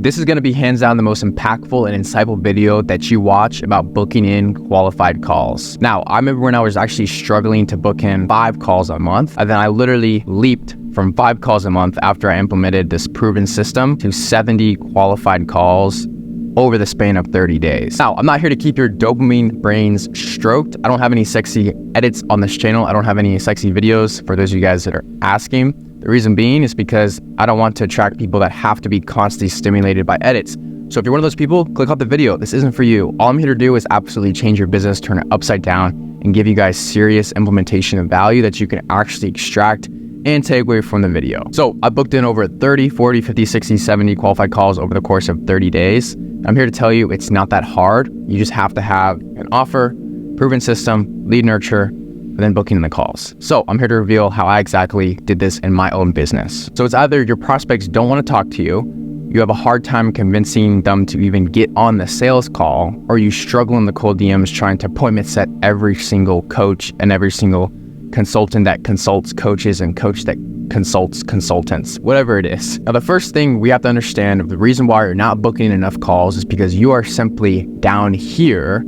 This is going to be hands down the most impactful and insightful video that you watch about booking in qualified calls. Now, I remember when I was actually struggling to book in 5 calls a month, and then I literally leaped from 5 calls a month after I implemented this proven system to 70 qualified calls over the span of 30 days. Now, I'm not here to keep your dopamine brains stroked. I don't have any sexy edits on this channel. I don't have any sexy videos for those of you guys that are asking. The reason being is because I don't want to attract people that have to be constantly stimulated by edits. So if you're one of those people, click off the video. This isn't for you. All I'm here to do is absolutely change your business, turn it upside down, and give you guys serious implementation of value that you can actually extract and take away from the video. So I booked in over 30, 40, 50, 60, 70 qualified calls over the course of 30 days. I'm here to tell you it's not that hard. You just have to have an offer, proven system, lead nurture, and then booking the calls. So I'm here to reveal how I exactly did this in my own business. So it's either your prospects don't want to talk to you, you have a hard time convincing them to even get on the sales call, or you struggle in the cold DMs trying to appointment set every single coach and every single consultant that consults coaches and coach that consults consultants, whatever it is. Now, the first thing we have to understand, the reason why you're not booking enough calls is because you are simply down here.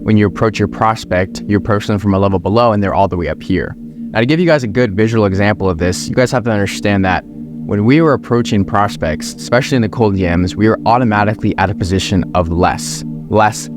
When you approach your prospect, you approach them from a level below and they're all the way up here. Now, to give you guys a good visual example of this, you guys have to understand that when we were approaching prospects, especially in the cold DMs, we were automatically at a position of less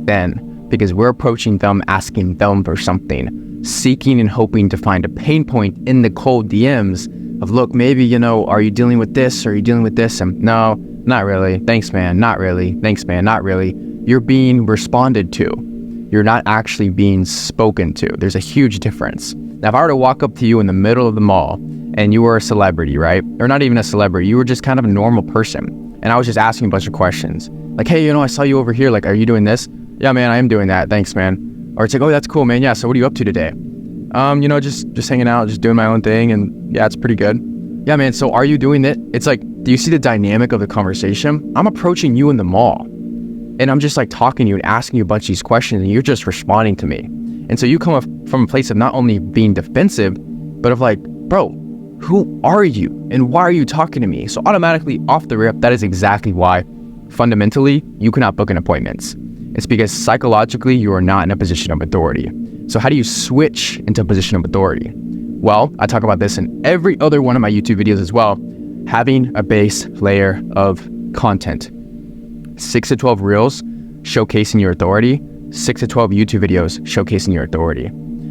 than, because we're approaching them, asking them for something, seeking and hoping to find a pain point in the cold DMs of, look, maybe, are you dealing with this? Are you dealing with this? And no, not really. Thanks, man. Not really. Thanks, man. Not really. You're being responded to. You're not actually being spoken to. There's a huge difference. Now, if I were to walk up to you in the middle of the mall and you were a celebrity, right? Or not even a celebrity, you were just kind of a normal person. And I was just asking a bunch of questions. Like, hey, I saw you over here. Like, are you doing this? Yeah, man, I am doing that. Thanks, man. Or it's like, oh, that's cool, man. Yeah, so what are you up to today? Just hanging out, just doing my own thing. And yeah, it's pretty good. Yeah, man, so are you doing it? It's like, do you see the dynamic of the conversation? I'm approaching you in the mall. And I'm just like talking to you and asking you a bunch of these questions and you're just responding to me. And so you come from a place of not only being defensive, but of like, bro, who are you? And why are you talking to me? So automatically off the rip, that is exactly why fundamentally you cannot book an appointments. It's because psychologically you are not in a position of authority. So how do you switch into a position of authority? Well, I talk about this in every other one of my YouTube videos as well. Having a base layer of content. 6 to 12 reels showcasing your authority, 6 to 12 YouTube videos showcasing your authority.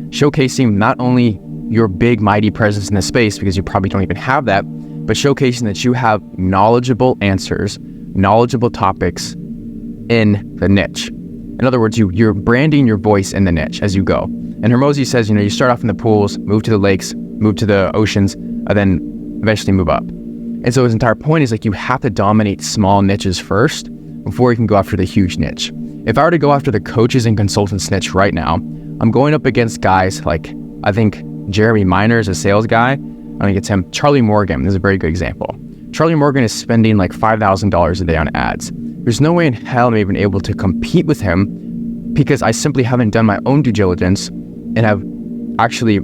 Showcasing not only your big, mighty presence in the space, because you probably don't even have that, but showcasing that you have knowledgeable answers, knowledgeable topics in the niche. In other words, you're branding your voice in the niche as you go. And Hormozy says, you start off in the pools, move to the lakes, move to the oceans, and then eventually move up. And so his entire point is like, you have to dominate small niches first before you can go after the huge niche. If I were to go after the coaches and consultants niche right now, I'm going up against guys like, I think Jeremy Miner is a sales guy. I think it's him. Charlie Morgan is a very good example. Charlie Morgan is spending like $5,000 a day on ads. There's no way in hell I'm even able to compete with him because I simply haven't done my own due diligence and have actually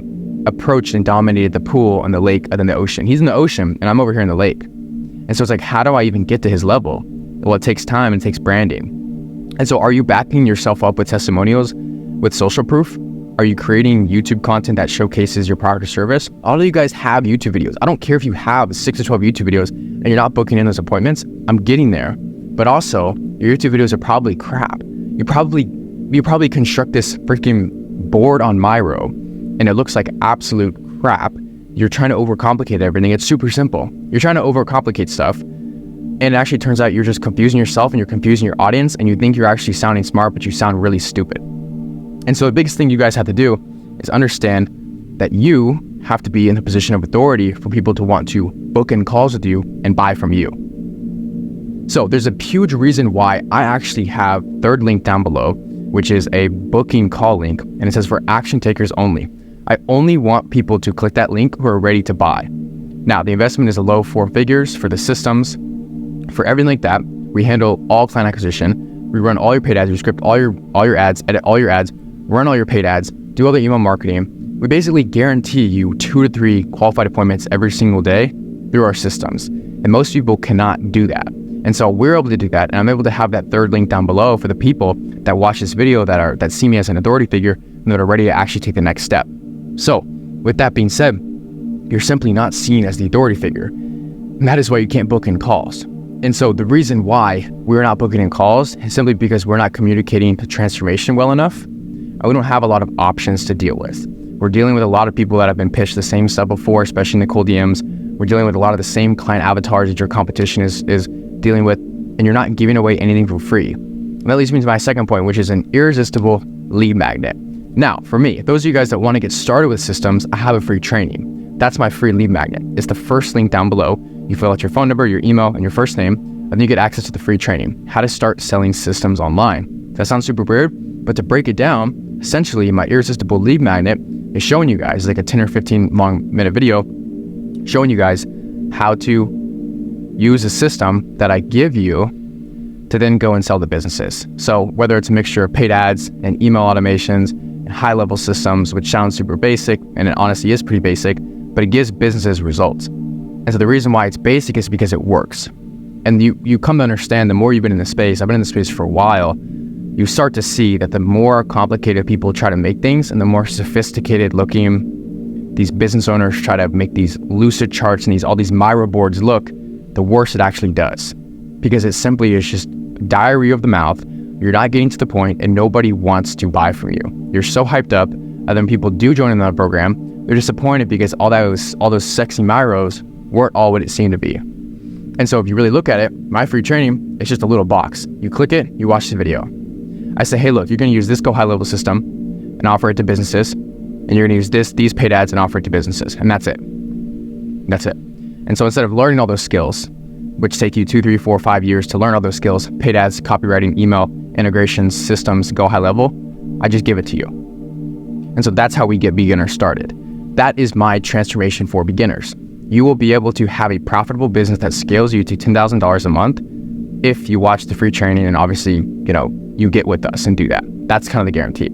approached and dominated the pool and the lake and then the ocean. He's in the ocean and I'm over here in the lake. And so it's like, how do I even get to his level? Well, it takes time and it takes branding. And so are you backing yourself up with testimonials, with social proof? Are you creating YouTube content that showcases your product or service? All of you guys have YouTube videos. I don't care if you have 6 to 12 YouTube videos and you're not booking in those appointments. I'm getting there. But also, your YouTube videos are probably crap. You probably construct this freaking board on Miro and it looks like absolute crap. You're trying to overcomplicate everything. It's super simple. You're trying to overcomplicate stuff. And it actually turns out you're just confusing yourself and you're confusing your audience and you think you're actually sounding smart, but you sound really stupid. And so the biggest thing you guys have to do is understand that you have to be in a position of authority for people to want to book in calls with you and buy from you. So there's a huge reason why I actually have third link down below, which is a booking call link. And it says for action takers only. I only want people to click that link who are ready to buy. Now, the investment is a low 4 figures for the systems. For everything like that, we handle all client acquisition. We run all your paid ads. We script all your ads, edit all your ads, run all your paid ads, do all the email marketing. We basically guarantee you 2 to 3 qualified appointments every single day through our systems. And most people cannot do that. And so we're able to do that. And I'm able to have that third link down below for the people that watch this video that see me as an authority figure and that are ready to actually take the next step. So with that being said, you're simply not seen as the authority figure. And that is why you can't book in calls. And so the reason why we're not booking in calls is simply because we're not communicating the transformation well enough. And we don't have a lot of options to deal with. We're dealing with a lot of people that have been pitched the same stuff before, especially in the cold DMs. We're dealing with a lot of the same client avatars that your competition is dealing with, and you're not giving away anything for free. And that leads me to my second point, which is an irresistible lead magnet. Now, for me, those of you guys that want to get started with systems, I have a free training. That's my free lead magnet. It's the first link down below. You fill out your phone number, your email, and your first name, and then you get access to the free training, how to start selling systems online. That sounds super weird, but to break it down, essentially my irresistible lead magnet is showing you guys, like a 10 or 15 minute video, showing you guys how to use a system that I give you to then go and sell to businesses. So whether it's a mixture of paid ads and email automations and high-level systems, which sounds super basic, and it honestly is pretty basic, but it gives businesses results. And so the reason why it's basic is because it works. And you come to understand, the more you've been in the space, I've been in the space for a while, you start to see that the more complicated people try to make things and the more sophisticated looking these business owners try to make these lucid charts and all these Miro boards look, the worse it actually does. Because it simply is just diarrhea of the mouth. You're not getting to the point and nobody wants to buy from you. You're so hyped up, and then people do join in the program. They're disappointed because all those sexy Miros weren't all what it seemed to be. And so if you really look at it, my free training, it's just a little box. You click it, you watch the video. I say, hey, look, you're going to use this Go High Level system and offer it to businesses. And you're going to use these paid ads and offer it to businesses. And that's it. That's it. And so instead of learning all those skills, which take you 2, 3, 4, 5 years to learn all those skills, paid ads, copywriting, email, integrations, systems, Go High Level, I just give it to you. And so that's how we get beginners started. That is my transformation for beginners. You will be able to have a profitable business that scales you to $10,000 a month if you watch the free training and obviously, you get with us and do that. That's kind of the guarantee.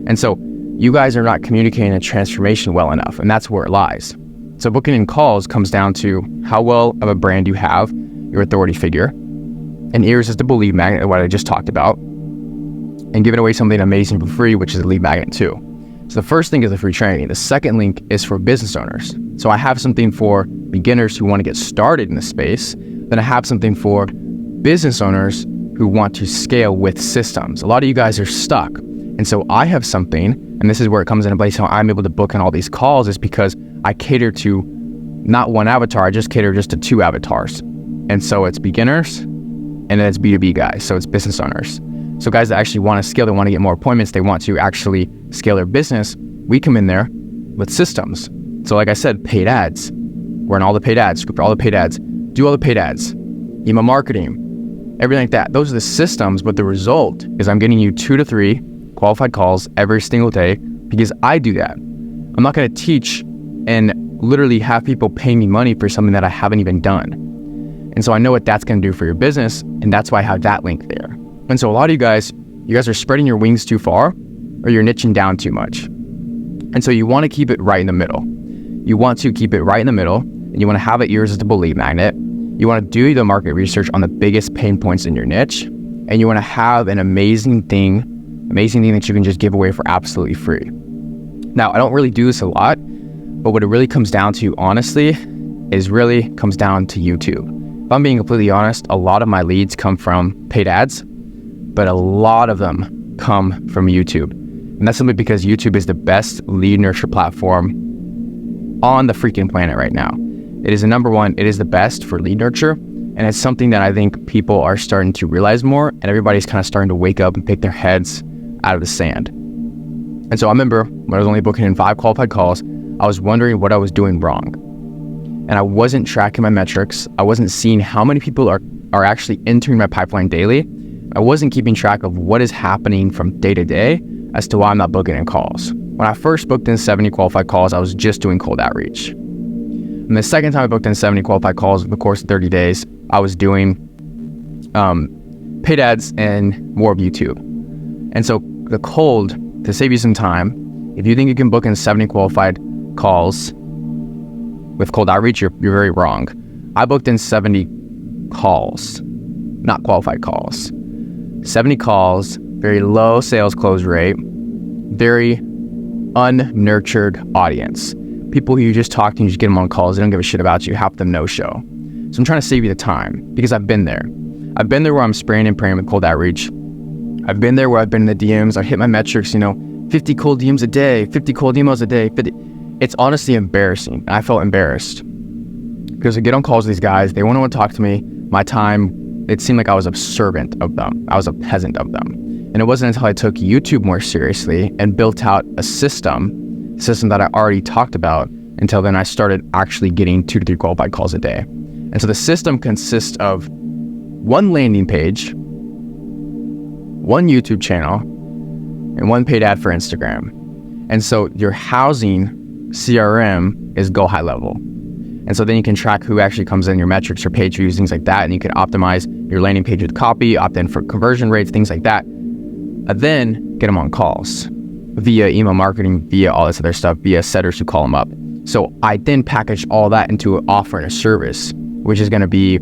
And so you guys are not communicating a transformation well enough, and that's where it lies. So booking in calls comes down to how well of a brand you have, your authority figure, an irresistible lead magnet, what I just talked about, and giving away something amazing for free, which is a lead magnet too. So the first thing is the free training. The second link is for business owners. So I have something for beginners who want to get started in the space. Then I have something for business owners who want to scale with systems. A lot of you guys are stuck. And so I have something, and this is where it comes into place, how I'm able to book in all these calls is because I cater to not one avatar, I just cater just to 2 avatars. And so it's beginners, and then it's B2B guys, so it's business owners. So guys that actually want to scale, they want to get more appointments, they want to actually scale their business, we come in there with systems. So like I said, paid ads. We're in all the paid ads, script all the paid ads, do all the paid ads, email marketing, everything like that. Those are the systems, but the result is I'm getting you 2 to 3 qualified calls every single day because I do that. I'm not going to teach and literally have people pay me money for something that I haven't even done. And so I know what that's going to do for your business, and that's why I have that link there. And so a lot of you guys are spreading your wings too far, or you're niching down too much. And so you want to keep it right in the middle. You want to keep it right in the middle, and you want to have an irresistible lead magnet. You want to do the market research on the biggest pain points in your niche, and you want to have an amazing thing that you can just give away for absolutely free. Now, I don't really do this a lot, but what it really comes down to, honestly, comes down to YouTube. If I'm being completely honest, a lot of my leads come from paid ads, but a lot of them come from YouTube. And that's simply because YouTube is the best lead nurture platform on the freaking planet right now. It is the number one, it is the best for lead nurture. And it's something that I think people are starting to realize more, and everybody's kind of starting to wake up and pick their heads out of the sand. And so I remember when I was only booking in 5 qualified calls, I was wondering what I was doing wrong. And I wasn't tracking my metrics. I wasn't seeing how many people are actually entering my pipeline daily. I wasn't keeping track of what is happening from day to day as to why I'm not booking in calls. When I first booked in 70 qualified calls, I was just doing cold outreach. And the second time I booked in 70 qualified calls in the course of 30 days, I was doing paid ads and more of YouTube. And so the cold, to save you some time, if you think you can book in 70 qualified calls with cold outreach, you're very wrong. I booked in 70 calls not qualified calls. 70 calls, very low sales close rate, very unnurtured audience. People who you just talk to, you just get them on calls, they don't give a shit about you, half of them no-show. So I'm trying to save you the time because I've been there. I've been there where I'm spraying and praying with cold outreach. I've been there where I've been in the DMs, I hit my metrics, 50 cold DMs a day, 50 cold emails a day, 50. It's honestly embarrassing. I felt embarrassed because I get on calls with these guys, they want to talk to me, my time, it seemed like I was a servant of them. I was a peasant of them. And it wasn't until I took YouTube more seriously and built out a system that I already talked about, until then I started actually getting 2 to 3 qualified calls a day. And so the system consists of one landing page, one YouTube channel, and one paid ad for Instagram. And so your housing CRM is go high level. And so then you can track who actually comes in, your metrics, your page views, things like that. And you can optimize your landing page with copy, opt in for conversion rates, things like that. And then get them on calls via email marketing, via all this other stuff, via setters who call them up. So I then package all that into an offer and a service, which is going to be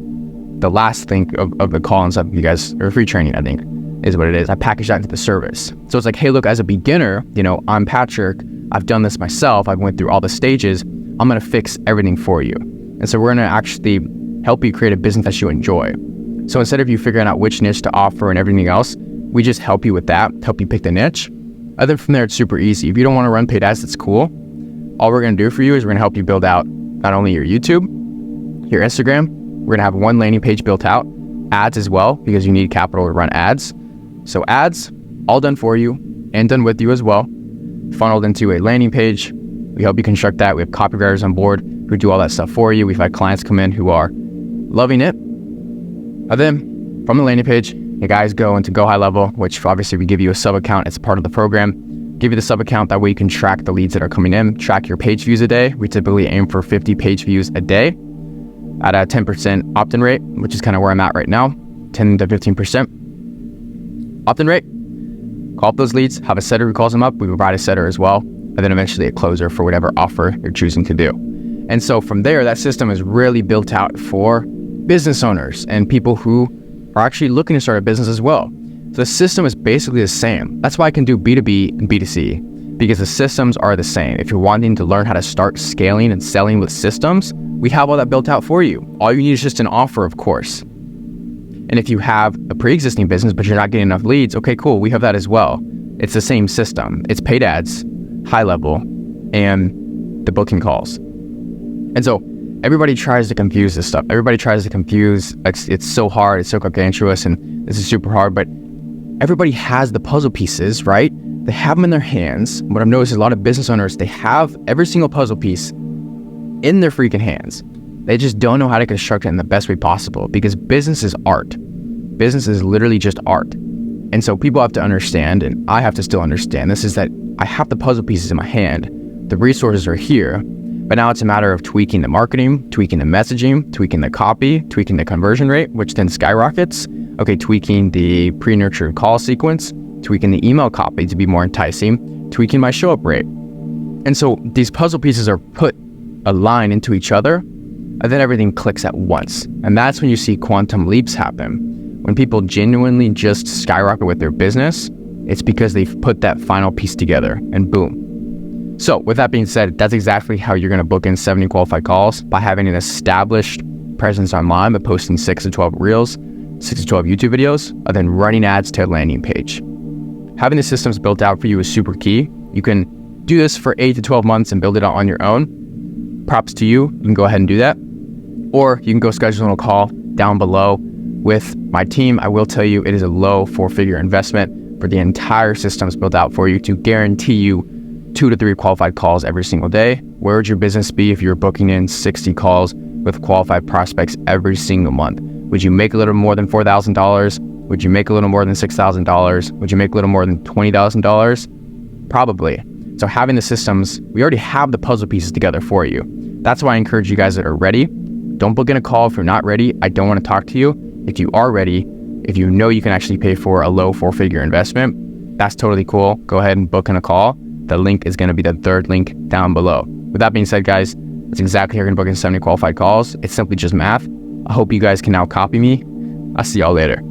the last thing of the call and stuff. You guys, or free training, I think, is what it is. I package that into the service. So it's like, hey, look, as a beginner, I'm Patrick. I've done this myself. I've went through all the stages. I'm going to fix everything for you. And so we're going to actually help you create a business that you enjoy. So instead of you figuring out which niche to offer and everything else, we just help you with that, help you pick the niche. And then from there, it's super easy. If you don't want to run paid ads, that's cool. All we're going to do for you is we're going to help you build out not only your YouTube, your Instagram, we're going to have one landing page built out, ads as well, because you need capital to run ads. So ads, all done for you and done with you as well, funneled into a landing page. We help you construct that. We have copywriters on board who do all that stuff for you. We've had clients come in who are loving it. And then from the landing page, you guys go into Go High Level, which obviously we give you a sub account. It's part of the program. Give you the sub account. That way you can track the leads that are coming in, track your page views a day. We typically aim for 50 page views a day at a 10% opt-in rate, which is kind of where I'm at right now, 10 to 15% opt-in rate. Call up those leads, have a setter who calls them up. We provide a setter as well, and then eventually a closer for whatever offer you're choosing to do. And so from there, that system is really built out for business owners and people who are actually looking to start a business as well. So the system is basically the same. That's why I can do B2B and B2C, because the systems are the same. If you're wanting to learn how to start scaling and selling with systems, we have all that built out for you. All you need is just an offer, of course. And if you have a pre-existing business, but you're not getting enough leads, okay, cool, we have that as well. It's the same system. It's paid ads, high level, and the booking calls. And so everybody tries to confuse this stuff. Everybody tries to confuse, it's so hard, it's so gargantuous, and this is super hard, but everybody has the puzzle pieces, right? They have them in their hands. What I've noticed is a lot of business owners, they have every single puzzle piece in their freaking hands. They just don't know how to construct it in the best way possible, because business is art. Business is literally just art. And so people have to understand, and I have to still understand this, is that I have the puzzle pieces in my hand. The resources are here, but now it's a matter of tweaking the marketing, tweaking the messaging, tweaking the copy, tweaking the conversion rate, which then skyrockets. Okay, tweaking the pre-nurtured call sequence, tweaking the email copy to be more enticing, tweaking my show-up rate. And so these puzzle pieces are put align into each other, and then everything clicks at once. And that's when you see quantum leaps happen. When people genuinely just skyrocket with their business, it's because they've put that final piece together, and boom. So with that being said, that's exactly how you're going to book in 70 qualified calls, by having an established presence online, by posting 6 to 12 reels, 6 to 12 YouTube videos, and then running ads to a landing page. Having the systems built out for you is super key. You can do this for 8 to 12 months and build it out on your own. Props to you. You can go ahead and do that. Or you can go schedule a call down below with my team. I will tell you, it is a low 4-figure investment for the entire systems built out for you to guarantee you 2 to 3 qualified calls every single day. Where would your business be if you're booking in 60 calls with qualified prospects every single month? Would you make a little more than $4,000? Would you make a little more than $6,000? Would you make a little more than $20,000? Probably. So having the systems, we already have the puzzle pieces together for you. That's why I encourage you guys that are ready. Don't book in a call if you're not ready. I don't want to talk to you. If you are ready, if you know you can actually pay for a low 4-figure investment, that's totally cool. Go ahead and book in a call. The link is going to be the third link down below. With that being said, guys, that's exactly how you're going to book in 70 qualified calls. It's simply just math. I hope you guys can now copy me. I'll see y'all later.